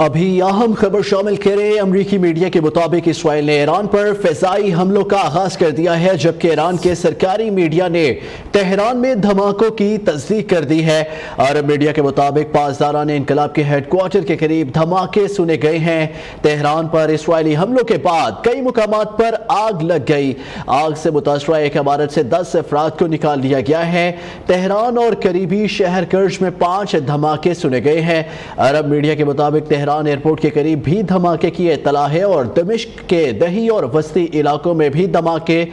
ابھی اہم خبر شامل کریں۔ امریکی میڈیا کے مطابق اسرائیل نے ایران پر فضائی حملوں کا آغاز کر دیا ہے، جبکہ ایران کے سرکاری میڈیا نے تہران میں دھماکوں کی تصدیق کر دی ہے۔ عرب میڈیا کے مطابق پاسداران انقلاب کے ہیڈ کوارٹر کے قریب دھماکے سنے گئے ہیں۔ تہران پر اسرائیلی حملوں کے بعد کئی مقامات پر آگ لگ گئی۔ آگ سے متاثرہ ایک عمارت سے 10 افراد کو نکال لیا گیا ہے۔ تہران اور قریبی شہر کرج میں 5 دھماکے سنے گئے ہیں۔ عرب میڈیا کے مطابق تہران ایئرپورٹ کے قریب بھی دھماکے کی اطلاع ہے اور دمشق کے دہی اور وسطی علاقوں میں بھی دھماکے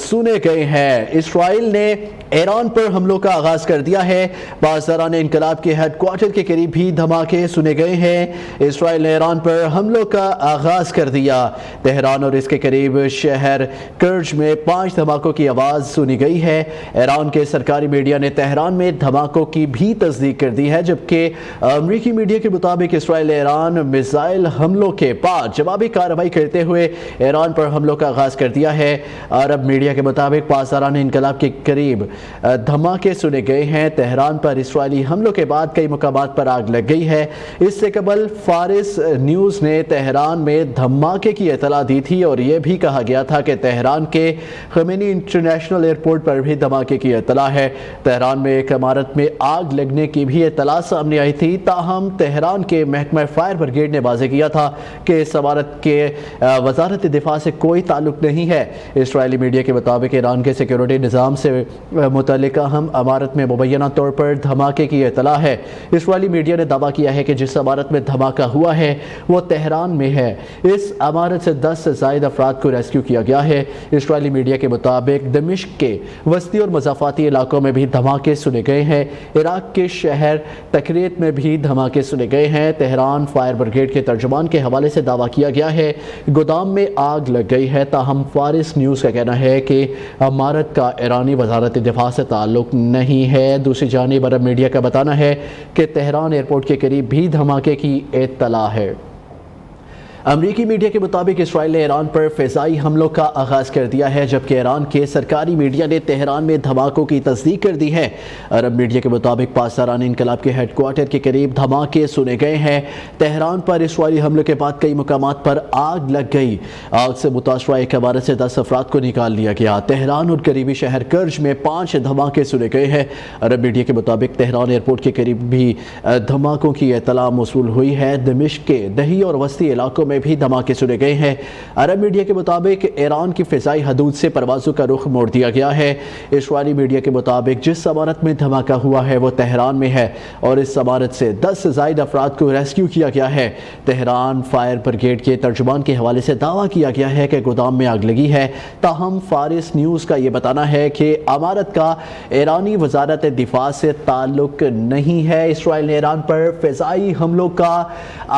سنے گئے ہیں۔ اسرائیل نے ایران پر حملوں کا آغاز کر دیا ہے۔ پاسداران انقلاب کے ہیڈ کوارٹر کے قریب بھی دھماکے سنے گئے ہیں۔ اسرائیل نے ایران پر حملوں کا آغاز کر دیا۔ تہران اور اس کے قریب شہر کرج میں 5 دھماکوں کی آواز سنی گئی ہے۔ ایران کے سرکاری میڈیا نے تہران میں دھماکوں کی بھی تصدیق کر دی ہے، جبکہ امریکی میڈیا کے مطابق اسرائیل نے ایران میزائل حملوں کے بعد جوابی کارروائی کرتے ہوئے ایران پر حملوں کا آغاز کر دیا ہے۔ عرب میڈیا کے مطابق پاسداران انقلاب کے قریب دھماکے سنے گئے ہیں۔ تہران پر اسرائیلی حملوں کے بعد کئی مقامات پر آگ لگ گئی ہے۔ اس سے قبل فارس نیوز نے تہران میں دھماکے کی اطلاع دی تھی اور یہ بھی کہا گیا تھا کہ تہران کے خمینی انٹرنیشنل ایئرپورٹ پر بھی دھماکے کی اطلاع ہے۔ تہران میں ایک عمارت میں آگ لگنے کی بھی اطلاع سامنے آئی تھی، تاہم تہران کے محکمہ فائر بریگیڈ نے واضح کیا تھا کہ اس عمارت کے وزارت دفاع سے کوئی تعلق نہیں ہے۔ اسرائیلی میڈیا کے مطابق ایران کے سیکیورٹی نظام سے متعلق اہم عمارت میں مبینہ طور پر دھماکے کی اطلاع ہے۔ اسرائیلی میڈیا نے دعویٰ کیا ہے کہ جس عمارت میں دھماکہ ہوا ہے وہ تہران میں ہے۔ اس عمارت سے 10 سے زائد افراد کو ریسکیو کیا گیا ہے۔ اسرائیلی میڈیا کے مطابق دمشق کے وسطی اور مضافاتی علاقوں میں بھی دھماکے سنے گئے ہیں۔ عراق کے شہر تکریت میں بھی دھماکے سنے گئے ہیں۔ تہران فائر بریگیڈ کے ترجمان کے حوالے سے دعویٰ کیا گیا ہے گودام میں آگ لگ گئی ہے، تاہم فارس نیوز کا کہنا ہے کہ عمارت کا ایرانی وزارت دفاع سے تعلق نہیں ہے۔ دوسری جانب عرب میڈیا کا بتانا ہے کہ تہران ایئرپورٹ کے قریب بھی دھماکے کی اطلاع ہے۔ امریکی میڈیا کے مطابق اسرائیل نے ایران پر فضائی حملوں کا آغاز کر دیا ہے، جبکہ ایران کے سرکاری میڈیا نے تہران میں دھماکوں کی تصدیق کر دی ہے۔ عرب میڈیا کے مطابق پاسداران انقلاب کے ہیڈ کوارٹر کے قریب دھماکے سنے گئے ہیں۔ تہران پر اسرائیلی حملوں کے بعد کئی مقامات پر آگ لگ گئی۔ آگ سے متاثرہ ایک عمارت سے 10 افراد کو نکال لیا گیا۔ تہران اور قریبی شہر کرج میں 5 دھماکے سنے گئے ہیں۔ عرب میڈیا کے مطابق تہران ایئرپورٹ کے قریب بھی دھماکوں کی اطلاع موصول ہوئی ہے۔ دمشق کے دہی اور وسطی علاقوں میں بھی دھماکے سنے گئے ہیں۔ عرب میڈیا کے مطابق ایران کی فضائی حدود سے پروازوں کا رخ موڑ دیا گیا ہے۔ اسرائیلی میڈیا کے مطابق جس عمارت میں دھماکہ ہوا ہے وہ تہران میں ہے اور اس عمارت سے 10 سے زائد افراد کو ریسکیو کیا گیا ہے۔ تہران فائر بریگیڈ کے ترجمان کے حوالے سے دعویٰ کیا گیا ہے کہ گودام میں آگ لگی ہے، تاہم فارس نیوز کا یہ بتانا ہے کہ عمارت کا ایرانی وزارت دفاع سے تعلق نہیں ہے۔ اسرائیل نے ایران پر فضائی حملوں کا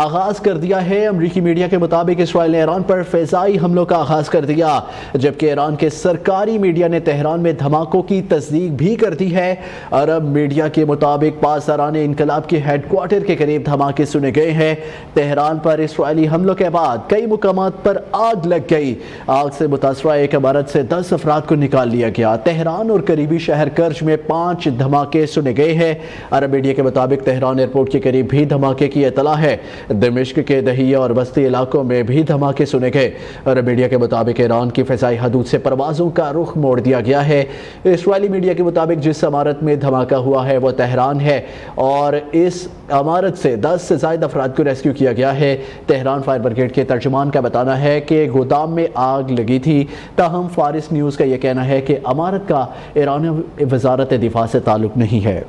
آغاز کر دیا ہے۔ امریکی میڈیا کے مطابق اسرائیل نے ایران پر فضائی حملوں کا آغاز کر دیا، جبکہ ایران کے سرکاری میڈیا نے تہران میں دھماکوں کی تصدیق بھی کر دی ہے۔ عرب میڈیا کے مطابق پاسداران انقلاب کے ہیڈ کوارٹر کے قریب دھماکے سنے گئے ہیں۔ تہران پر اسرائیلی حملوں کے بعد کئی مقامات پر آگ لگ گئی۔ آگ سے متاثرہ ایک عمارت سے 10 افراد کو نکال لیا گیا۔ تہران اور قریبی شہر کرج میں 5 دھماکے سنے گئے ہیں۔ عرب میڈیا کے مطابق تہران ایئرپورٹ کے قریب بھی دھماکے کی اطلاع ہے۔ دمشق کے دہیہ اور وسطی علاقوں میں بھی دھماکے سنے گئے۔ عرب میڈیا کے مطابق ایران کی فضائی حدود سے پروازوں کا رخ موڑ دیا گیا ہے۔ اسرائیلی میڈیا کے مطابق جس عمارت میں دھماکہ ہوا ہے وہ تہران ہے اور اس عمارت سے 10 سے زائد افراد کو ریسکیو کیا گیا ہے۔ تہران فائر بریگیڈ کے ترجمان کا بتانا ہے کہ گودام میں آگ لگی تھی، تاہم فارس نیوز کا یہ کہنا ہے کہ عمارت کا ایرانی وزارت دفاع سے تعلق نہیں ہے۔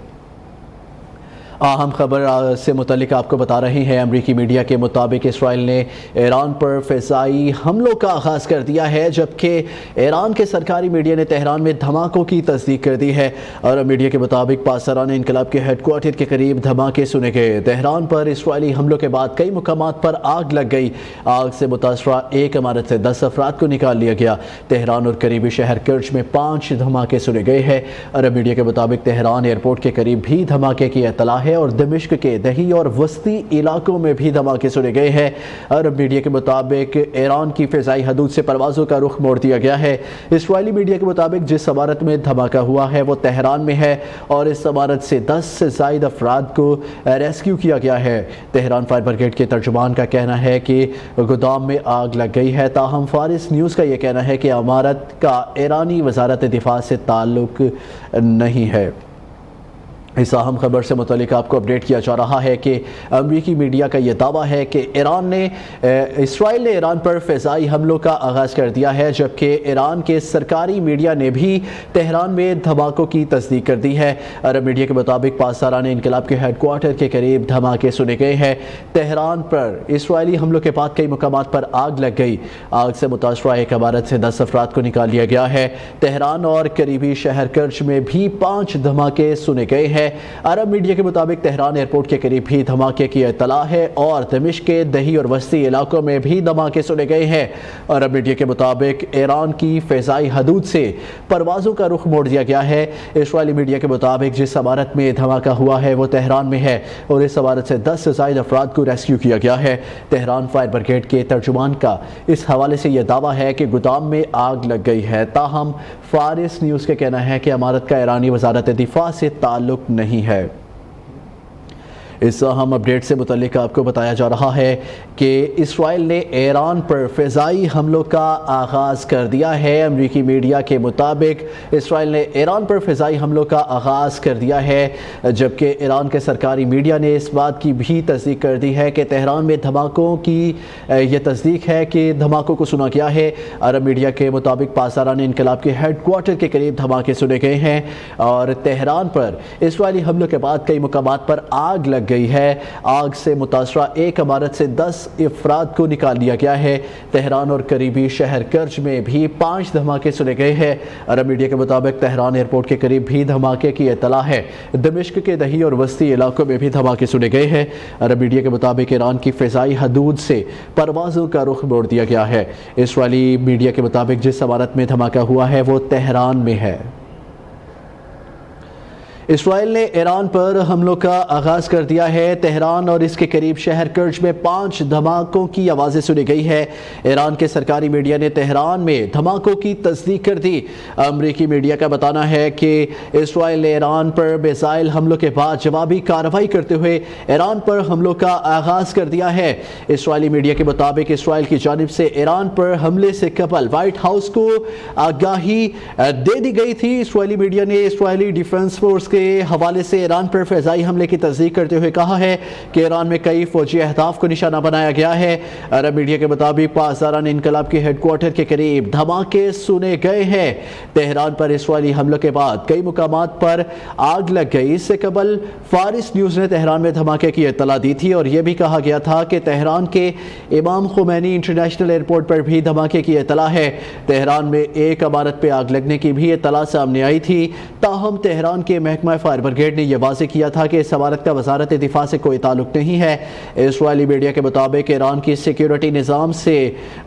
اہم خبر سے متعلق آپ کو بتا رہے ہیں۔ امریکی میڈیا کے مطابق اسرائیل نے ایران پر فضائی حملوں کا آغاز کر دیا ہے، جبکہ ایران کے سرکاری میڈیا نے تہران میں دھماکوں کی تصدیق کر دی ہے۔ اور میڈیا کے مطابق پاسداران انقلاب کے ہیڈ کوارٹر کے قریب دھماکے سنے گئے۔ تہران پر اسرائیلی حملوں کے بعد کئی مقامات پر آگ لگ گئی۔ آگ سے متاثرہ ایک عمارت سے 10 افراد کو نکال لیا گیا۔ تہران اور قریبی شہر کرج میں 5 دھماکے سنے گئے ہیں۔ عرب میڈیا کے مطابق تہران ایئرپورٹ کے قریب بھی دھماکے کی اطلاع ہے اور دمشق کے دہی اور وسطی علاقوں میں بھی دھماکے سنے گئے ہیں۔ عرب میڈیا کے مطابق ایران کی فضائی حدود سے پروازوں کا رخ موڑ دیا گیا ہے۔ اسرائیلی میڈیا کے مطابق جس عمارت میں دھماکہ ہوا ہے وہ تہران میں ہے اور اس عمارت سے 10 سے زائد افراد کو ریسکیو کیا گیا ہے۔ تہران فائر بریگیڈ کے ترجمان کا کہنا ہے کہ گودام میں آگ لگ گئی ہے، تاہم فارس نیوز کا یہ کہنا ہے کہ عمارت کا ایرانی وزارت دفاع سے تعلق نہیں ہے۔ اس اہم خبر سے متعلق آپ کو اپڈیٹ کیا جا رہا ہے کہ امریکی میڈیا کا یہ دعویٰ ہے کہ اسرائیل نے ایران پر فضائی حملوں کا آغاز کر دیا ہے، جبکہ ایران کے سرکاری میڈیا نے بھی تہران میں دھماکوں کی تصدیق کر دی ہے۔ عرب میڈیا کے مطابق پاسداران انقلاب کے ہیڈ کوارٹر کے قریب دھماکے سنے گئے ہیں۔ تہران پر اسرائیلی حملوں کے بعد کئی مقامات پر آگ لگ گئی۔ آگ سے متاثرہ ایک عمارت سے 10 افراد کو نکال لیا گیا ہے۔ تہران اور قریبی شہر کرچ میں بھی 5 دھماکے سنے گئے ہیں۔ عرب میڈیا کے مطابق تہران ایئرپورٹ کے قریب بھی دھماکے کی اطلاع ہے اور دمشق کے دہی اور وسطی علاقوں میں بھی دھماکے سنے گئے ہیں۔ عرب میڈیا کے مطابق ایران کی فضائی حدود سے پروازوں کا رخ موڑ دیا گیا ہے۔ اسرائیلی میڈیا کے مطابق جس عمارت میں دھماکہ ہوا ہے وہ تہران میں ہے اور اس عمارت سے 10 سے زائد افراد کو ریسکیو کیا گیا ہے۔ تہران فائر بریگیڈ کے ترجمان کا اس حوالے سے یہ دعویٰ ہے کہ گودام میں آگ لگ گئی ہے، تاہم فارس نیوز کا کہنا ہے کہ عمارت کا ایرانی وزارت دفاع سے تعلق نہیں ہے۔ اس اہم اپڈیٹ سے متعلق آپ کو بتایا جا رہا ہے کہ اسرائیل نے ایران پر فضائی حملوں کا آغاز کر دیا ہے۔ امریکی میڈیا کے مطابق اسرائیل نے ایران پر فضائی حملوں کا آغاز کر دیا ہے، جبکہ ایران کے سرکاری میڈیا نے اس بات کی بھی تصدیق کر دی ہے کہ تہران میں دھماکوں کی یہ تصدیق ہے کہ دھماکوں کو سنا گیا ہے۔ عرب میڈیا کے مطابق پاسداران انقلاب کے ہیڈ کوارٹر کے قریب دھماکے سنے گئے ہیں اور تہران پر اسرائیلی حملوں کے بعد کئی مقامات پر آگ لگ گئی ہے۔ آگ سے متاثرہ ایک عمارت سے 10 افراد کو نکال لیا گیا ہے۔ تہران اور قریبی شہر کرچ میں بھی 5 دھماکے سنے گئے ہیں۔ عرب میڈیا کے مطابق تہران ایئرپورٹ کے قریب بھی دھماکے کی اطلاع ہے۔ دمشق کے دہی اور وسطی علاقوں میں بھی دھماکے سنے گئے ہیں۔ عرب میڈیا کے مطابق ایران کی فضائی حدود سے پروازوں کا رخ موڑ دیا گیا ہے۔ اسرائیلی میڈیا کے مطابق جس عمارت میں دھماکہ ہوا ہے وہ تہران میں ہے۔ اسرائیل نے ایران پر حملوں کا آغاز کر دیا ہے۔ تہران اور اس کے قریب شہر کرچ میں 5 دھماکوں کی آوازیں سنی گئی ہے۔ ایران کے سرکاری میڈیا نے تہران میں دھماکوں کی تصدیق کر دی۔ امریکی میڈیا کا بتانا ہے کہ اسرائیل نے ایران پر میزائل حملوں کے بعد جوابی کارروائی کرتے ہوئے ایران پر حملوں کا آغاز کر دیا ہے۔ اسرائیلی میڈیا کے مطابق اسرائیل کی جانب سے ایران پر حملے سے قبل وائٹ ہاؤس کو آگاہی دے دی گئی تھی۔ اسرائیلی میڈیا نے اسرائیلی ڈیفنس فورس کے حوالے سے ایران پر فضائی حملے کی تصدیق کرتے ہوئے کہا ہے کہ ایران میں کئی فوجی اہداف کو نشانہ بنایا گیا ہے۔ عرب میڈیا کے مطابق پاسداران انقلاب کے ہیڈ کوارٹر کے قریب دھماکے سنے گئے ہیں۔ تہران پر اسرائیلی حملوں کے بعد کئی مقامات پر آگ لگ گئی۔ اس سے قبل فارس نیوز نے تہران میں دھماکے کی اطلاع دی تھی اور یہ بھی کہا گیا تھا کہ تہران کے امام خمینی انٹرنیشنل ایئرپورٹ پر بھی دھماکے کی اطلاع ہے۔ تہران میں ایک عمارت پہ آگ لگنے کی بھی اطلاع سامنے آئی تھی، تاہم تہران کے محکمہ فائر بریگیڈ نے یہ واضح کیا تھا کہ اس عمارت کا وزارت دفاع سے کوئی تعلق نہیں ہے۔ اسرائیلی میڈیا کے مطابق ایران کی سیکیورٹی نظام سے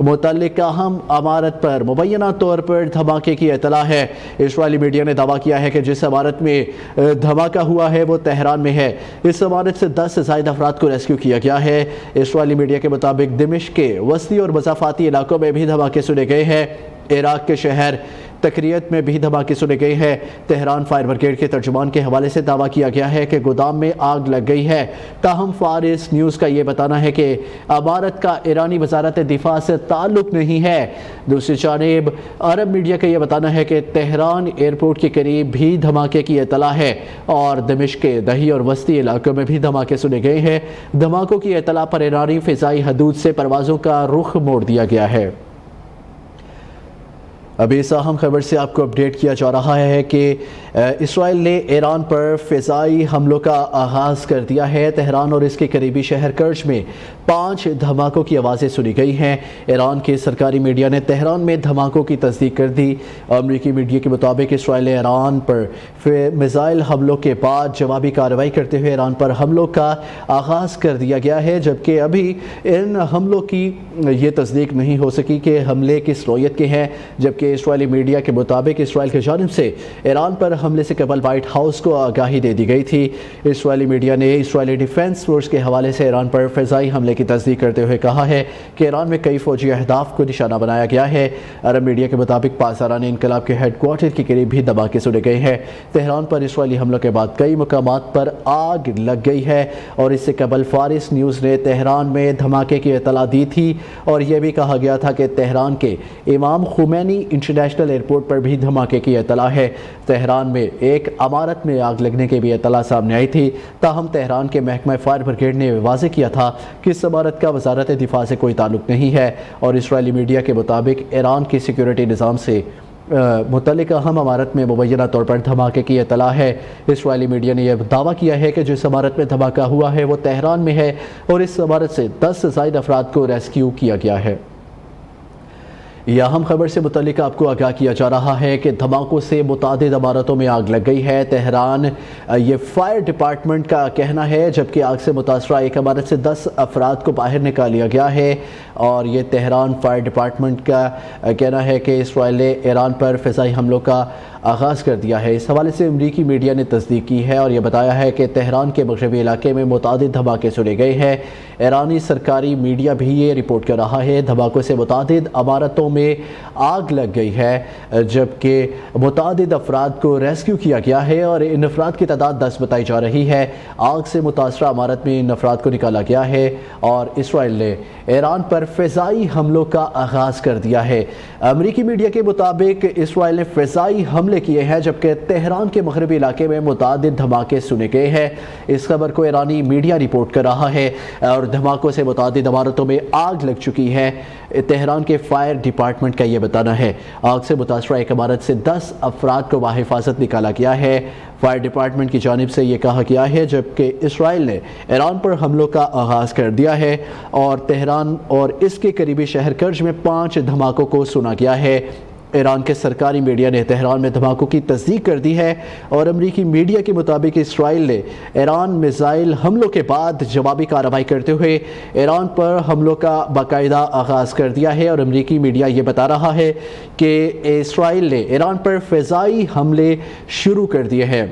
متعلق اہم عمارت پر مبینہ طور پر دھماکے کی اطلاع ہے۔ اسرائیلی میڈیا نے دعویٰ کیا ہے کہ جس عمارت میں دھماکہ ہوا ہے وہ تہران میں ہے۔ اس عمارت سے 10 سے زائد افراد کو ریسکیو کیا گیا ہے۔ اسرائیلی میڈیا کے مطابق دمشق کے وسطی اور مضافاتی علاقوں میں بھی دھماکے سنے گئے ہیں۔ عراق کے شہر تکریت میں بھی دھماکے سنے گئے ہیں۔ تہران فائر بریگیڈ کے ترجمان کے حوالے سے دعویٰ کیا گیا ہے کہ گودام میں آگ لگ گئی ہے، تاہم فارس نیوز کا یہ بتانا ہے کہ عمارت کا ایرانی وزارت دفاع سے تعلق نہیں ہے۔ دوسری جانب عرب میڈیا کا یہ بتانا ہے کہ تہران ایئرپورٹ کے قریب بھی دھماکے کی اطلاع ہے اور دمشق کے دہی اور وسطی علاقوں میں بھی دھماکے سنے گئے ہیں۔ دھماکوں کی اطلاع پر ایرانی فضائی حدود سے پروازوں کا رخ موڑ دیا گیا ہے۔ ابھی اس اہم خبر سے آپ کو اپڈیٹ کیا جا رہا ہے کہ اسرائیل نے ایران پر فضائی حملوں کا آغاز کر دیا ہے۔ تہران اور اس کے قریبی شہر کرچ میں 5 دھماکوں کی آوازیں سنی گئی ہیں۔ ایران کے سرکاری میڈیا نے تہران میں دھماکوں کی تصدیق کر دی۔ امریکی میڈیا کے مطابق اسرائیل نے ایران پر میزائل حملوں کے بعد جوابی کارروائی کرتے ہوئے ایران پر حملوں کا آغاز کر دیا گیا ہے، جبکہ ابھی ان حملوں کی یہ تصدیق نہیں ہو سکی کہ حملے کس نوعیت کے ہیں، جبکہ کہ اسرائیلی میڈیا کے مطابق اسرائیل کی جانب سے ایران پر حملے سے قبل وائٹ ہاؤس کو آگاہی دے دی گئی تھی۔ اسرائیلی میڈیا نے اسرائیلی ڈیفنس فورس کے حوالے سے ایران پر فضائی حملے کی تصدیق کرتے ہوئے کہا ہے کہ ایران میں کئی فوجی اہداف کو نشانہ بنایا گیا ہے۔ عرب میڈیا کے مطابق پاسداران انقلاب کے ہیڈ کوارٹر کے قریب بھی دھماکے سنے گئے ہیں۔ تہران پر اسرائیلی حملوں کے بعد کئی مقامات پر آگ لگ گئی ہے، اور اس سے قبل فارس نیوز نے تہران میں دھماکے کی اطلاع دی تھی، اور یہ بھی کہا گیا تھا کہ تہران کے امام خمینی انٹرنیشنل ایئرپورٹ پر بھی دھماکے کی اطلاع ہے۔ تہران میں ایک عمارت میں آگ لگنے کی بھی اطلاع سامنے آئی تھی، تاہم تہران کے محکمہ فائر بریگیڈ نے واضح کیا تھا کہ اس عمارت کا وزارت دفاع سے کوئی تعلق نہیں ہے، اور اسرائیلی میڈیا کے مطابق ایران کی سیکیورٹی نظام سے متعلق اہم عمارت میں مبینہ طور پر دھماکے کی اطلاع ہے۔ اسرائیلی میڈیا نے یہ دعویٰ کیا ہے کہ جس عمارت میں دھماکہ ہوا ہے وہ تہران میں ہے، اور اس عمارت سے 10 سے زائد افراد کو ریسکیو کیا گیا ہے۔ یہ اہم خبر سے متعلق آپ کو آگاہ کیا جا رہا ہے کہ دھماکوں سے متعدد عمارتوں میں آگ لگ گئی ہے۔ تہران یہ فائر ڈپارٹمنٹ کا کہنا ہے، جبکہ آگ سے متاثرہ ایک عمارت سے 10 افراد کو باہر نکال لیا گیا ہے، اور یہ تہران فائر ڈپارٹمنٹ کا کہنا ہے کہ اسرائیل نے ایران پر فضائی حملوں کا آغاز کر دیا ہے۔ اس حوالے سے امریکی میڈیا نے تصدیق کی ہے اور یہ بتایا ہے کہ تہران کے مغربی علاقے میں متعدد دھماکے سنے گئے ہیں۔ ایرانی سرکاری میڈیا بھی یہ رپورٹ کر رہا ہے دھماکوں سے متعدد عمارتوں میں آگ لگ گئی ہے، جبکہ متعدد افراد کو ریسکیو کیا گیا ہے، اور ان افراد کی تعداد 10 بتائی جا رہی ہے۔ آگ سے متاثرہ عمارت میں ان افراد کو نکالا گیا ہے، اور اسرائیل نے ایران پر فضائی حملوں کا آغاز کر دیا ہے۔ امریکی میڈیا کے مطابق اسرائیل نے فضائی حملے کیے ہیں، جبکہ تہران کے مغربی علاقے میں متعدد دھماکے سنے گئے ہیں۔ اس خبر کو ایرانی میڈیا رپورٹ کر رہا ہے، اور دھماکوں سے متعدد عمارتوں میں آگ لگ چکی ہے۔ تہران کے فائر ڈپارٹمنٹ کا یہ بتانا ہے۔ آگ سے متاثرہ ایک عمارت سے 10 افراد کو بحفاظت نکالا گیا ہے۔ فائر ڈپارٹمنٹ کی جانب سے یہ کہا گیا ہے، جبکہ اسرائیل نے ایران پر حملوں کا آغاز کر دیا ہے، اور تہران اور اس کے قریبی شہر کرج میں 5 دھماکوں کو سنا گیا ہے۔ ایران کے سرکاری میڈیا نے تہران میں دھماکوں کی تصدیق کر دی ہے، اور امریکی میڈیا کے مطابق اسرائیل نے ایران میزائل حملوں کے بعد جوابی کارروائی کرتے ہوئے ایران پر حملوں کا باقاعدہ آغاز کر دیا ہے، اور امریکی میڈیا یہ بتا رہا ہے کہ اسرائیل نے ایران پر فضائی حملے شروع کر دیے ہیں۔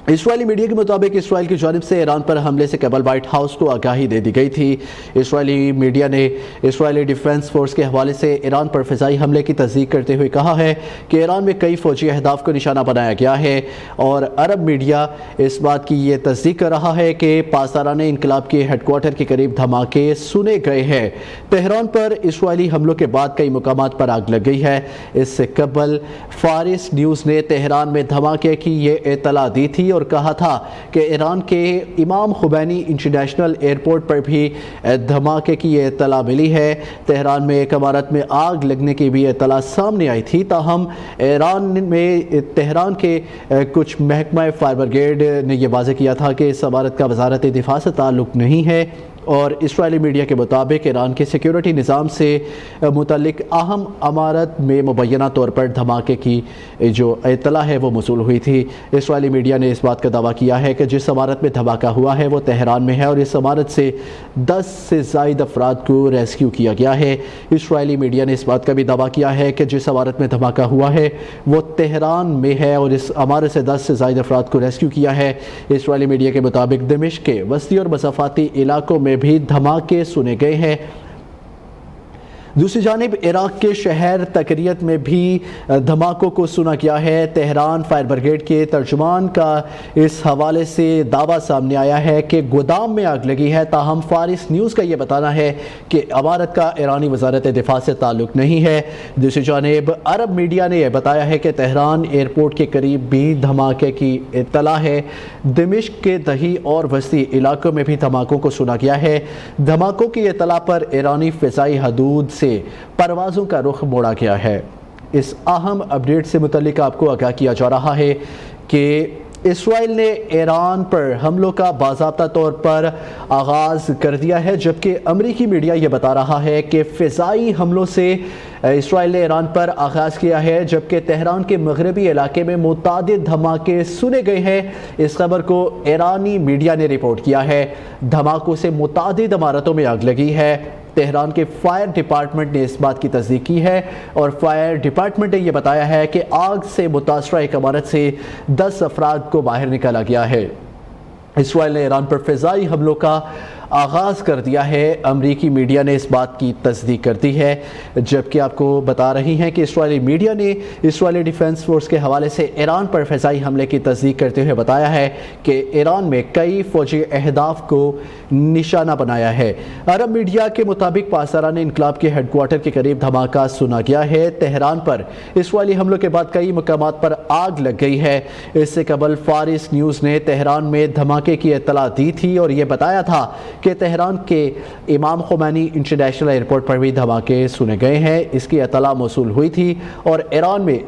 اسرائیلی میڈیا کے مطابق اسرائیل کی جانب سے ایران پر حملے سے قبل وائٹ ہاؤس کو آگاہی دے دی گئی تھی۔ اسرائیلی میڈیا نے اسرائیلی ڈیفنس فورس کے حوالے سے ایران پر فضائی حملے کی تصدیق کرتے ہوئے کہا ہے کہ ایران میں کئی فوجی اہداف کو نشانہ بنایا گیا ہے، اور عرب میڈیا اس بات کی یہ تصدیق کر رہا ہے کہ پاسداران انقلاب کے ہیڈ کوارٹر کے قریب دھماکے سنے گئے ہیں۔ تہران پر اسرائیلی حملوں کے بعد کئی مقامات پر آگ لگ گئی ہے۔ اس سے قبل فارس نیوز نے تہران میں دھماکے کی یہ اطلاع دی تھی، اور کہا تھا کہ ایران کے امام خمینی انٹرنیشنل ایئرپورٹ پر بھی دھماکے کی یہ اطلاع ملی ہے۔ تہران میں ایک عمارت میں آگ لگنے کی بھی اطلاع سامنے آئی تھی، تاہم ایران میں تہران کے کچھ محکمہ فائر بریگیڈ نے یہ واضح کیا تھا کہ اس عمارت کا وزارت دفاع سے تعلق نہیں ہے، اور اسرائیلی میڈیا کے مطابق ایران کے سیکیورٹی نظام سے متعلق اہم عمارت میں مبینہ طور پر دھماکے کی جو اطلاع ہے وہ موصول ہوئی تھی۔ اسرائیلی میڈیا نے اس بات کا دعویٰ کیا ہے کہ جس عمارت میں دھماکہ ہوا ہے وہ تہران میں ہے، اور اس عمارت سے 10 سے زائد افراد کو ریسکیو کیا گیا ہے۔ اسرائیلی میڈیا نے اس بات کا بھی دعویٰ کیا ہے کہ جس عمارت میں دھماکہ ہوا ہے وہ تہران میں ہے، اور اس عمارت سے 10 سے زائد افراد کو ریسکیو کیا ہے۔ اسرائیلی میڈیا کے مطابق دمشق کے وسطی اور مسافاتی علاقوں میں بھی دھماکے سنے گئے ہیں۔ دوسری جانب عراق کے شہر تکریت میں بھی دھماکوں کو سنا گیا ہے۔ تہران فائر بریگیڈ کے ترجمان کا اس حوالے سے دعویٰ سامنے آیا ہے کہ گودام میں آگ لگی ہے، تاہم فارس نیوز کا یہ بتانا ہے کہ عمارت کا ایرانی وزارت دفاع سے تعلق نہیں ہے۔ دوسری جانب عرب میڈیا نے یہ بتایا ہے کہ تہران ایئرپورٹ کے قریب بھی دھماکے کی اطلاع ہے۔ دمشق کے دہی اور وسطی علاقوں میں بھی دھماکوں کو سنا گیا ہے۔ دھماکوں کی اطلاع پر ایرانی فضائی حدود سے پروازوں کا رخ موڑا گیا ہے۔ اس اہم اپڈیٹ سے متعلق آپ کو آگاہ کیا جا رہا ہے کہ اسرائیل نے ایران پر حملوں کا باضابطہ طور پر آغاز کر دیا ہے، جبکہ امریکی میڈیا یہ بتا رہا ہے کہ فضائی حملوں سے اسرائیل نے ایران پر آغاز کیا ہے، جبکہ تہران کے مغربی علاقے میں متعدد دھماکے سنے گئے ہیں۔ اس خبر کو ایرانی میڈیا نے رپورٹ کیا ہے۔ دھماکوں سے متعدد عمارتوں میں آگ لگی ہے۔ تہران کے فائر ڈپارٹمنٹ نے اس بات کی تصدیق کی ہے اور فائر ڈپارٹمنٹ نے یہ بتایا ہے کہ آگ سے متاثرہ ایک عمارت سے 10 افراد کو باہر نکالا گیا ہے۔ اسرائیل نے ایران پر فضائی حملوں کا آغاز کر دیا ہے۔ امریکی میڈیا نے اس بات کی تصدیق کر دی ہے، جبکہ آپ کو بتا رہی ہیں کہ اسرائیلی میڈیا نے اسرائیلی ڈیفنس فورس کے حوالے سے ایران پر فضائی حملے کی تصدیق کرتے ہوئے بتایا ہے کہ ایران میں کئی فوجی اہداف کو نشانہ بنایا ہے۔ عرب میڈیا کے مطابق پاسداران انقلاب کے ہیڈ کوارٹر کے قریب دھماکہ سنا گیا ہے۔ تہران پر اسرائیلی حملوں کے بعد کئی مقامات پر آگ لگ گئی ہے۔ اس سے قبل فارس نیوز نے تہران میں دھماکے کی اطلاع دی تھی اور یہ بتایا تھا کہ تہران کے امام خمینی انٹرنیشنل ایئرپورٹ پر بھی دھماکے سنے گئے ہیں۔ اس کی اطلاع موصول ہوئی تھی اور ایران میں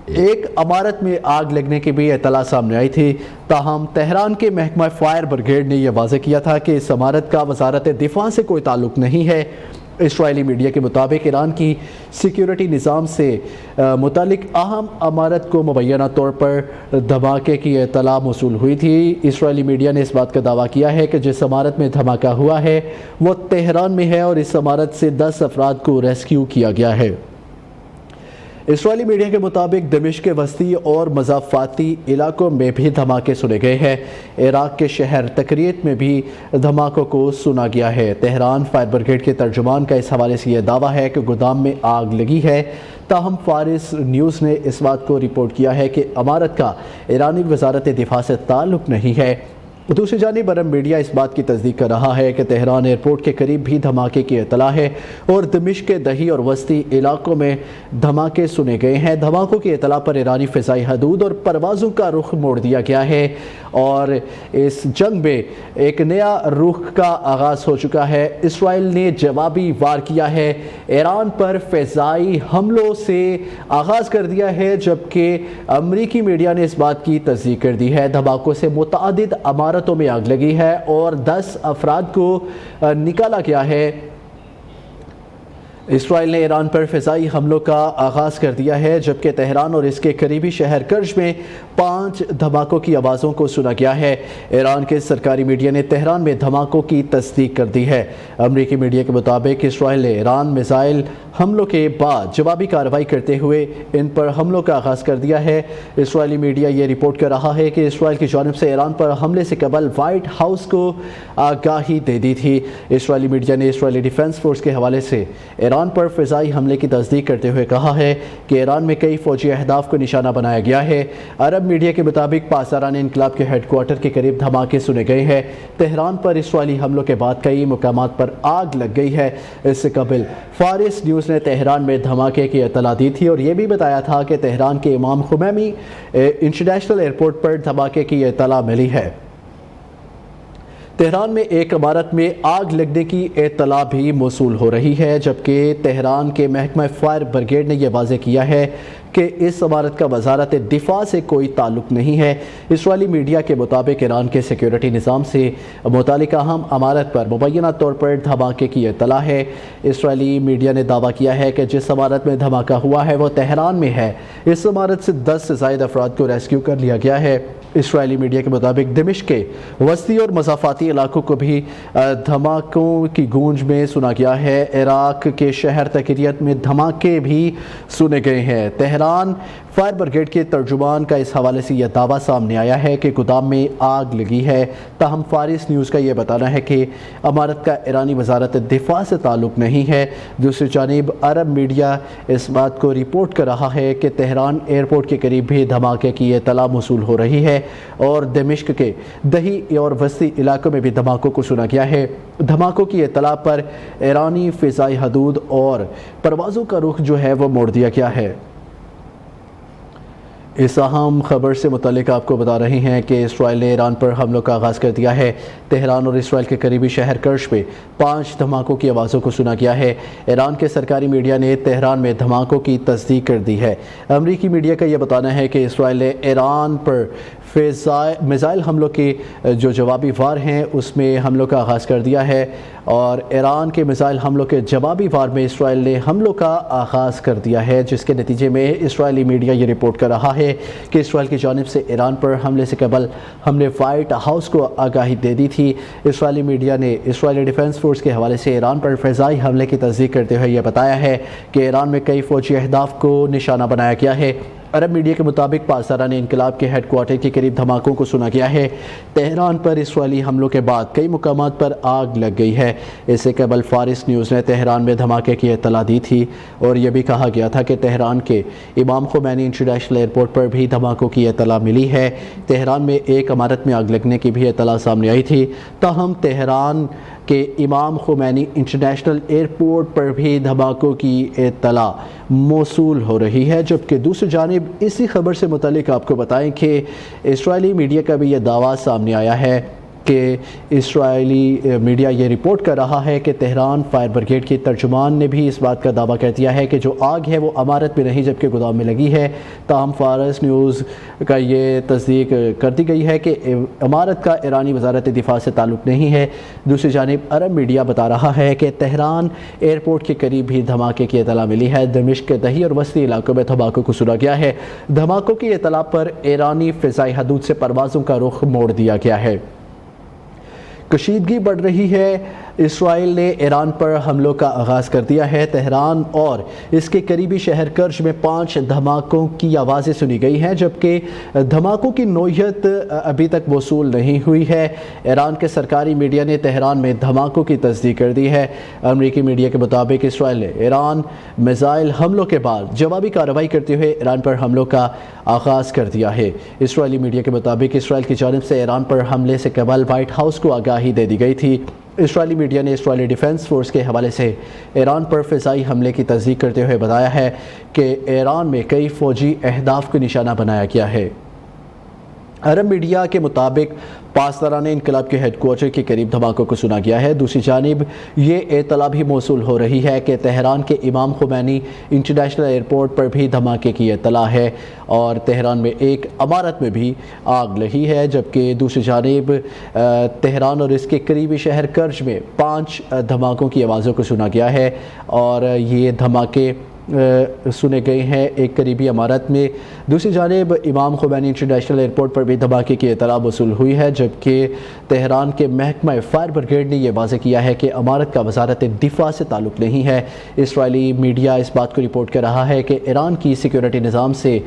ایک عمارت میں آگ لگنے کی بھی اطلاع سامنے آئی تھی، تاہم تہران کے محکمہ فائر بریگیڈ نے یہ واضح کیا تھا کہ اس عمارت کا وزارت دفاع سے کوئی تعلق نہیں ہے۔ اسرائیلی میڈیا کے مطابق ایران کی سیکیورٹی نظام سے متعلق اہم عمارت کو مبینہ طور پر دھماکے کی اطلاع موصول ہوئی تھی۔ اسرائیلی میڈیا نے اس بات کا دعویٰ کیا ہے کہ جس عمارت میں دھماکہ ہوا ہے وہ تہران میں ہے اور اس عمارت سے 10 افراد کو ریسکیو کیا گیا ہے۔ اسرائیلی میڈیا کے مطابق دمشق کے وسطی اور مضافاتی علاقوں میں بھی دھماکے سنے گئے ہیں۔ عراق کے شہر تکریت میں بھی دھماکوں کو سنا گیا ہے۔ تہران فائر بریگیڈ کے ترجمان کا اس حوالے سے یہ دعویٰ ہے کہ گودام میں آگ لگی ہے، تاہم فارس نیوز نے اس بات کو رپورٹ کیا ہے کہ عمارت کا ایرانی وزارت دفاع سے تعلق نہیں ہے۔ دوسری جانب عرب میڈیا اس بات کی تصدیق کر رہا ہے کہ تہران ایئرپورٹ کے قریب بھی دھماکے کی اطلاع ہے اور دمشق کے دہی اور وسطی علاقوں میں دھماکے سنے گئے ہیں۔ دھماکوں کی اطلاع پر ایرانی فضائی حدود اور پروازوں کا رخ موڑ دیا گیا ہے اور اس جنگ میں ایک نیا رخ کا آغاز ہو چکا ہے۔ اسرائیل نے جوابی وار کیا ہے، ایران پر فضائی حملوں سے آغاز کر دیا ہے، جبکہ امریکی میڈیا نے اس بات کی تصدیق کر دی ہے۔ دھماکوں سے متعدد عمارتوں میں آگ لگی ہے اور 10 افراد کو نکالا گیا ہے۔ اسرائیل نے ایران پر فضائی حملوں کا آغاز کر دیا ہے، جبکہ تہران اور اس کے قریبی شہر کرج میں 5 دھماکوں کی آوازوں کو سنا گیا ہے۔ ایران کے سرکاری میڈیا نے تہران میں دھماکوں کی تصدیق کر دی ہے۔ امریکی میڈیا کے مطابق اسرائیل نے ایران میزائل حملوں کے بعد جوابی کارروائی کرتے ہوئے ان پر حملوں کا آغاز کر دیا ہے۔ اسرائیلی میڈیا یہ رپورٹ کر رہا ہے کہ اسرائیل کی جانب سے ایران پر حملے سے قبل وائٹ ہاؤس کو آگاہی دے دی تھی۔ اسرائیلی میڈیا نے اسرائیلی ڈیفنس فورس کے حوالے سے ایران پر فضائی حملے کی تصدیق کرتے ہوئے کہا ہے کہ ایران میں کئی فوجی اہداف کو نشانہ بنایا گیا ہے۔ عرب میڈیا کے مطابق پاسداران انقلاب کے ہیڈ کوارٹر کے قریب دھماکے سنے گئے ہیں۔ تہران پر اسرائیلی حملوں کے بعد کئی مقامات پر آگ لگ گئی ہے۔ اس سے قبل فارس نیوز نے تہران میں دھماکے کی اطلاع دی تھی اور یہ بھی بتایا تھا کہ تہران کے امام خمینی انٹرنیشنل ایئرپورٹ پر دھماکے کی اطلاع ملی ہے۔ تہران میں ایک عمارت میں آگ لگنے کی اطلاع بھی موصول ہو رہی ہے، جبکہ تہران کے محکمہ فائر بریگیڈ نے یہ واضح کیا ہے کہ اس عمارت کا وزارت دفاع سے کوئی تعلق نہیں ہے۔ اسرائیلی میڈیا کے مطابق ایران کے سیکیورٹی نظام سے متعلق اہم عمارت پر مبینہ طور پر دھماکے کی اطلاع ہے۔ اسرائیلی میڈیا نے دعویٰ کیا ہے کہ جس عمارت میں دھماکہ ہوا ہے وہ تہران میں ہے۔ اس عمارت سے 10 سے زائد افراد کو ریسکیو کر لیا گیا ہے۔ اسرائیلی میڈیا کے مطابق دمشق کے وسطی اور مضافاتی علاقوں کو بھی دھماکوں کی گونج میں سنا گیا ہے۔ عراق کے شہر تکریت میں دھماکے بھی سنے گئے ہیں۔ تہران فائر بریگیڈ کے ترجمان کا اس حوالے سے یہ دعویٰ سامنے آیا ہے کہ گودام میں آگ لگی ہے، تاہم فارس نیوز کا یہ بتانا ہے کہ عمارت کا ایرانی وزارت دفاع سے تعلق نہیں ہے۔ دوسری جانب عرب میڈیا اس بات کو رپورٹ کر رہا ہے کہ تہران ایئرپورٹ کے قریب بھی دھماکے کی اطلاع موصول ہو رہی ہے اور دمشق کے دہی اور وسطی علاقوں میں بھی دھماکوں کو سنا گیا ہے۔ دھماکوں کی اطلاع پر ایرانی فضائی حدود اور پروازوں کا رخ جو ہے وہ موڑ دیا گیا ہے۔ اس اہم خبر سے متعلق آپ کو بتا رہے ہیں کہ اسرائیل نے ایران پر حملوں کا آغاز کر دیا ہے۔ تہران اور اسرائیل کے قریبی شہر کرج میں 5 دھماکوں کی آوازوں کو سنا گیا ہے۔ ایران کے سرکاری میڈیا نے تہران میں دھماکوں کی تصدیق کر دی ہے۔ امریکی میڈیا کا یہ بتانا ہے کہ اسرائیل نے ایران پر میزائل حملوں کے جو جوابی وار ہیں اس میں حملوں کا آغاز کر دیا ہے، اور ایران کے میزائل حملوں کے جوابی وار میں اسرائیل نے حملوں کا آغاز کر دیا ہے، جس کے نتیجے میں اسرائیلی میڈیا یہ رپورٹ کر رہا ہے کہ اسرائیل کی جانب سے ایران پر حملے سے قبل ہم نے وائٹ ہاؤس کو آگاہی دے دی تھی۔ اسرائیلی میڈیا نے اسرائیلی ڈیفنس فورس کے حوالے سے ایران پر فضائی حملے کی تصدیق کرتے ہوئے یہ بتایا ہے کہ ایران میں کئی فوجی اہداف کو نشانہ بنایا گیا ہے۔ عرب میڈیا کے مطابق پاسداران انقلاب کے ہیڈ کوارٹر کے قریب دھماکوں کو سنا گیا ہے۔ تہران پر اسرائیلی حملوں کے بعد کئی مقامات پر آگ لگ گئی ہے۔ اس سے قبل فارس نیوز نے تہران میں دھماکے کی اطلاع دی تھی، اور یہ بھی کہا گیا تھا کہ تہران کے امام خمینی انٹرنیشنل ایئرپورٹ پر بھی دھماکوں کی اطلاع ملی ہے۔ تہران میں ایک عمارت میں آگ لگنے کی بھی اطلاع سامنے آئی تھی، تاہم تہران کہ امام خمینی انٹرنیشنل ایئرپورٹ پر بھی دھماکوں کی اطلاع موصول ہو رہی ہے۔ جبکہ دوسری جانب اسی خبر سے متعلق آپ کو بتائیں کہ اسرائیلی میڈیا کا بھی یہ دعویٰ سامنے آیا ہے کہ اسرائیلی میڈیا یہ رپورٹ کر رہا ہے کہ تہران فائر بریگیڈ کی ترجمان نے بھی اس بات کا دعویٰ کر دیا ہے کہ جو آگ ہے وہ عمارت میں نہیں جبکہ گودام میں لگی ہے۔ تاہم فارس نیوز کا یہ تصدیق کر دی گئی ہے کہ عمارت کا ایرانی وزارت دفاع سے تعلق نہیں ہے۔ دوسری جانب عرب میڈیا بتا رہا ہے کہ تہران ایئرپورٹ کے قریب بھی دھماکے کی اطلاع ملی ہے۔ دمشق کے دہی اور وسطی علاقوں میں دھماکوں کو سنا گیا ہے۔ دھماکوں کی اطلاع پر ایرانی فضائی حدود سے پروازوں کا رخ موڑ دیا گیا ہے۔ کشیدگی بڑھ رہی ہے۔ اسرائیل نے ایران پر حملوں کا آغاز کر دیا ہے۔ تہران اور اس کے قریبی شہر کرج میں 5 دھماکوں کی آوازیں سنی گئی ہیں، جبکہ دھماکوں کی نوعیت ابھی تک موصول نہیں ہوئی ہے۔ ایران کے سرکاری میڈیا نے تہران میں دھماکوں کی تصدیق کر دی ہے۔ امریکی میڈیا کے مطابق اسرائیل نے ایران میزائل حملوں کے بعد جوابی کارروائی کرتے ہوئے ایران پر حملوں کا آغاز کر دیا ہے۔ اسرائیلی میڈیا کے مطابق اسرائیل کی جانب سے ایران پر حملے سے قبل وائٹ ہاؤس کو آگاہی دے دی گئی تھی۔ اسرائیلی میڈیا نے اسرائیلی ڈیفنس فورس کے حوالے سے ایران پر فضائی حملے کی تصدیق کرتے ہوئے بتایا ہے کہ ایران میں کئی فوجی اہداف کو نشانہ بنایا گیا ہے۔ عرب میڈیا کے مطابق پاسداران انقلاب کے ہیڈ کوارٹر کے قریب دھماکوں کو سنا گیا ہے۔ دوسری جانب یہ اطلاع بھی موصول ہو رہی ہے کہ تہران کے امام خمینی انٹرنیشنل ایئرپورٹ پر بھی دھماکے کی اطلاع ہے، اور تہران میں ایک عمارت میں بھی آگ لگی ہے، جبکہ دوسری جانب تہران اور اس کے قریبی شہر کرج میں 5 دھماکوں کی آوازوں کو سنا گیا ہے، اور یہ دھماکے سنے گئے ہیں ایک قریبی عمارت میں۔ دوسری جانب امام خمینی انٹرنیشنل ایئرپورٹ پر بھی دھماکے کی اطلاع موصول ہوئی ہے، جبکہ تہران کے محکمہ فائر بریگیڈ نے یہ واضح کیا ہے کہ عمارت کا وزارت دفاع سے تعلق نہیں ہے۔ اسرائیلی میڈیا اس بات کو رپورٹ کر رہا ہے کہ ایران کی سیکیورٹی نظام سے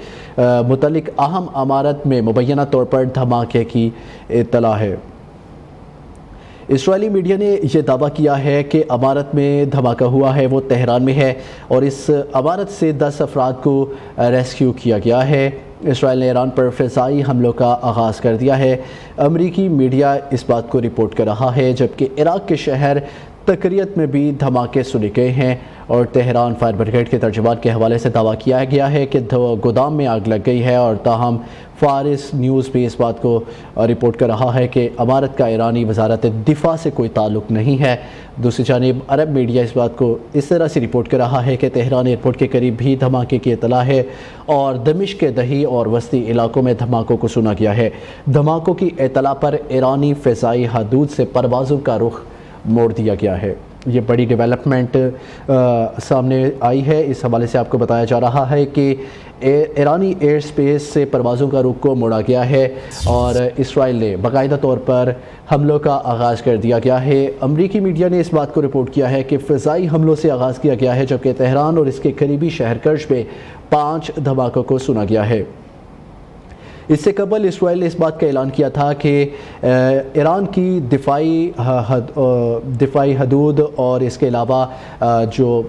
متعلق اہم عمارت میں مبینہ طور پر دھماکے کی اطلاع ہے۔ اسرائیلی میڈیا نے یہ دعویٰ کیا ہے کہ عمارت میں دھماکہ ہوا ہے وہ تہران میں ہے، اور اس عمارت سے 10 افراد کو ریسکیو کیا گیا ہے۔ اسرائیل نے ایران پر فضائی حملوں کا آغاز کر دیا ہے۔ امریکی میڈیا اس بات کو رپورٹ کر رہا ہے، جبکہ عراق کے شہر تکریت میں بھی دھماکے سنے گئے ہیں، اور تہران فائر بریگیڈ کے ترجمان کے حوالے سے دعویٰ کیا گیا ہے کہ گودام میں آگ لگ گئی ہے، اور تاہم فارس نیوز بھی اس بات کو رپورٹ کر رہا ہے کہ عمارت کا ایرانی وزارت دفاع سے کوئی تعلق نہیں ہے۔ دوسری جانب عرب میڈیا اس بات کو اس طرح سے رپورٹ کر رہا ہے کہ تہران ایئرپورٹ کے قریب بھی دھماکے کی اطلاع ہے، اور دمشق کے دہی اور وسطی علاقوں میں دھماکوں کو سنا گیا ہے۔ دھماکوں کی اطلاع پر ایرانی فضائی حدود سے پروازوں کا رخ موڑ دیا گیا ہے۔ یہ بڑی ڈیولپمنٹ سامنے آئی ہے۔ اس حوالے سے آپ کو بتایا جا رہا ہے کہ ایرانی ایئر سپیس سے پروازوں کا رخ کو موڑا گیا ہے، اور اسرائیل نے باقاعدہ طور پر حملوں کا آغاز کر دیا گیا ہے۔ امریکی میڈیا نے اس بات کو رپورٹ کیا ہے کہ فضائی حملوں سے آغاز کیا گیا ہے، جبکہ تہران اور اس کے قریبی شہر کرج میں 5 دھماکوں کو سنا گیا ہے۔ اس سے قبل اسرائیل نے اس بات کا اعلان کیا تھا کہ ایران کی دفاعی حدود اور اس کے علاوہ جو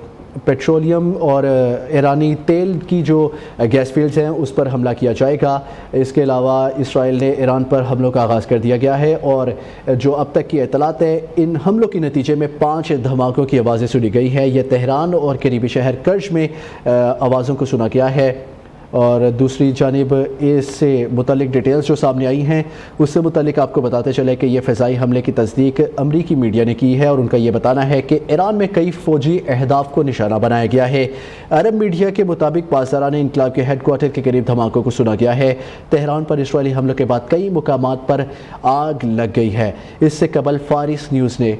پیٹرولیم اور ایرانی تیل کی جو گیس فیلڈز ہیں اس پر حملہ کیا جائے گا۔ اس کے علاوہ اسرائیل نے ایران پر حملوں کا آغاز کر دیا گیا ہے، اور جو اب تک کی اطلاعات ہے ان حملوں کے نتیجے میں 5 دھماکوں کی آوازیں سنی گئی ہیں۔ یہ تہران اور قریبی شہر کرج میں آوازوں کو سنا گیا ہے۔ اور دوسری جانب اس سے متعلق ڈیٹیلز جو سامنے آئی ہیں اس سے متعلق آپ کو بتاتے چلے کہ یہ فضائی حملے کی تصدیق امریکی میڈیا نے کی ہے اور ان کا یہ بتانا ہے کہ ایران میں کئی فوجی اہداف کو نشانہ بنایا گیا ہے۔ عرب میڈیا کے مطابق پاسداران انقلاب کے ہیڈ کوارٹر کے قریب دھماکوں کو سنا گیا ہے۔ تہران پر اسرائیلی حملوں کے بعد کئی مقامات پر آگ لگ گئی ہے۔ اس سے قبل فارس نیوز نے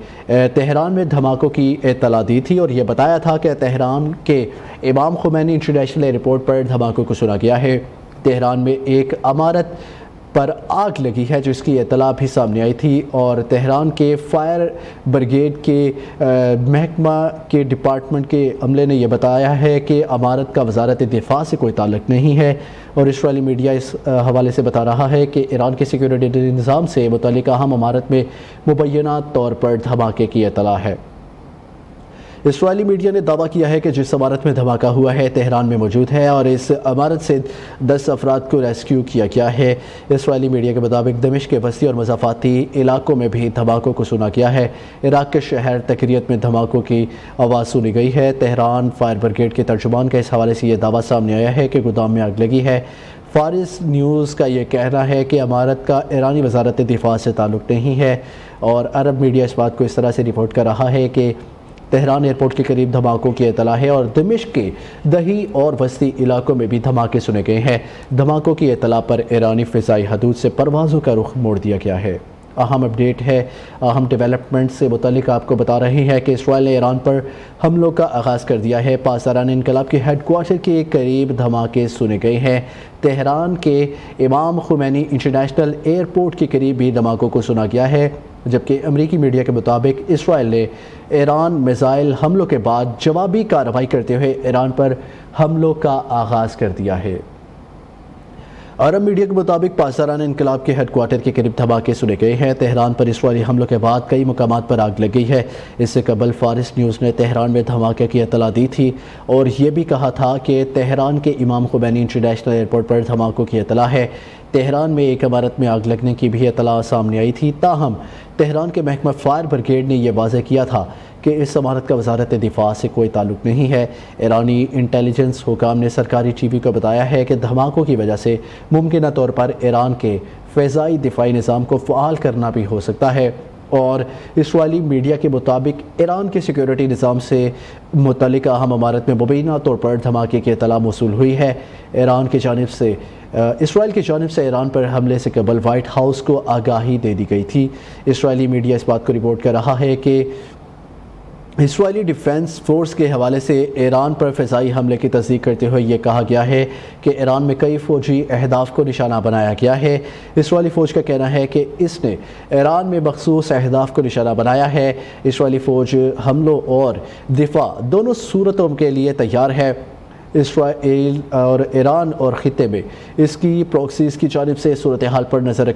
تہران میں دھماکوں کی اطلاع دی تھی اور یہ بتایا تھا کہ تہران کے امام خمینی انٹرنیشنل ایئرپورٹ پر دھماکوں کو سنا گیا ہے۔ تہران میں ایک عمارت پر آگ لگی ہے جس کی اطلاع بھی سامنے آئی تھی اور تہران کے فائر بریگیڈ کے محکمہ کے ڈپارٹمنٹ کے عملے نے یہ بتایا ہے کہ عمارت کا وزارت دفاع سے کوئی تعلق نہیں ہے اور اسرائیلی میڈیا اس حوالے سے بتا رہا ہے کہ ایران کے سیکیورٹی نظام سے متعلق اہم عمارت میں مبینہ طور پر دھماکے کی اطلاع ہے۔ اسرائیلی میڈیا نے دعویٰ کیا ہے کہ جس عمارت میں دھماکہ ہوا ہے تہران میں موجود ہے اور اس عمارت سے 10 افراد کو ریسکیو کیا گیا ہے۔ اسرائیلی میڈیا کے مطابق دمشق کے وسطی اور مضافاتی علاقوں میں بھی دھماکوں کو سنا گیا ہے۔ عراق کے شہر تکریت میں دھماکوں کی آواز سنی گئی ہے۔ تہران فائر بریگیڈ کے ترجمان کا اس حوالے سے یہ دعویٰ سامنے آیا ہے کہ گودام میں آگ لگی ہے۔ فارس نیوز کا یہ کہنا ہے کہ عمارت کا ایرانی وزارت دفاع سے تعلق نہیں ہے اور عرب میڈیا اس بات کو اس طرح سے رپورٹ کر رہا ہے کہ تہران ایئرپورٹ کے قریب دھماکوں کی اطلاع ہے اور دمشق کے دہی اور وسطی علاقوں میں بھی دھماکے سنے گئے ہیں۔ دھماکوں کی اطلاع پر ایرانی فضائی حدود سے پروازوں کا رخ موڑ دیا گیا ہے۔ اہم اپڈیٹ ہے، اہم ڈیولپمنٹ سے متعلق آپ کو بتا رہے ہیں کہ اسرائیل نے ایران پر حملوں کا آغاز کر دیا ہے۔ پاسداران انقلاب کے ہیڈ کوارٹر کے قریب دھماکے سنے گئے ہیں۔ تہران کے امام خمینی انٹرنیشنل ایئرپورٹ کے قریب بھی دھماکوں کو سنا گیا ہے، جبکہ امریکی میڈیا کے مطابق اسرائیل نے ایران میزائل حملوں کے بعد جوابی کارروائی کرتے ہوئے ایران پر حملوں کا آغاز کر دیا ہے۔ عرب میڈیا کے مطابق پاسداران انقلاب کے ہیڈ کوارٹر کے قریب دھماکے سنے گئے ہیں۔ تہران پر اسرائیلی حملوں کے بعد کئی مقامات پر آگ لگ گئی ہے۔ اس سے قبل فارس نیوز نے تہران میں دھماکے کی اطلاع دی تھی اور یہ بھی کہا تھا کہ تہران کے امام خمینی انٹرنیشنل ایئرپورٹ پر دھماکوں کی اطلاع ہے۔ تہران میں ایک عمارت میں آگ لگنے کی بھی اطلاع سامنے آئی تھی، تاہم تہران کے محکمہ فائر بریگیڈ نے یہ واضح کیا تھا کہ اس عمارت کا وزارت دفاع سے کوئی تعلق نہیں ہے۔ ایرانی انٹیلیجنس حکام نے سرکاری ٹی وی کو بتایا ہے کہ دھماکوں کی وجہ سے ممکنہ طور پر ایران کے فضائی دفاعی نظام کو فعال کرنا بھی ہو سکتا ہے اور اسرائیلی میڈیا کے مطابق ایران کے سیکیورٹی نظام سے متعلق اہم عمارت میں مبینہ طور پر دھماکے کی اطلاع موصول ہوئی ہے۔ اسرائیل کی جانب سے ایران پر حملے سے قبل وائٹ ہاؤس کو آگاہی دے دی گئی تھی۔ اسرائیلی میڈیا اس بات کو رپورٹ کر رہا ہے کہ اسرائیلی ڈیفنس فورس کے حوالے سے ایران پر فضائی حملے کی تصدیق کرتے ہوئے یہ کہا گیا ہے کہ ایران میں کئی فوجی اہداف کو نشانہ بنایا گیا ہے۔ اسرائیلی فوج کا کہنا ہے کہ اس نے ایران میں مخصوص اہداف کو نشانہ بنایا ہے۔ اسرائیلی فوج حملوں اور دفاع دونوں صورتوں کے لیے تیار ہے۔ اسرائیل اور ایران اور خطے میں اس کی پروکسیز کی جانب سے صورتحال پر نظر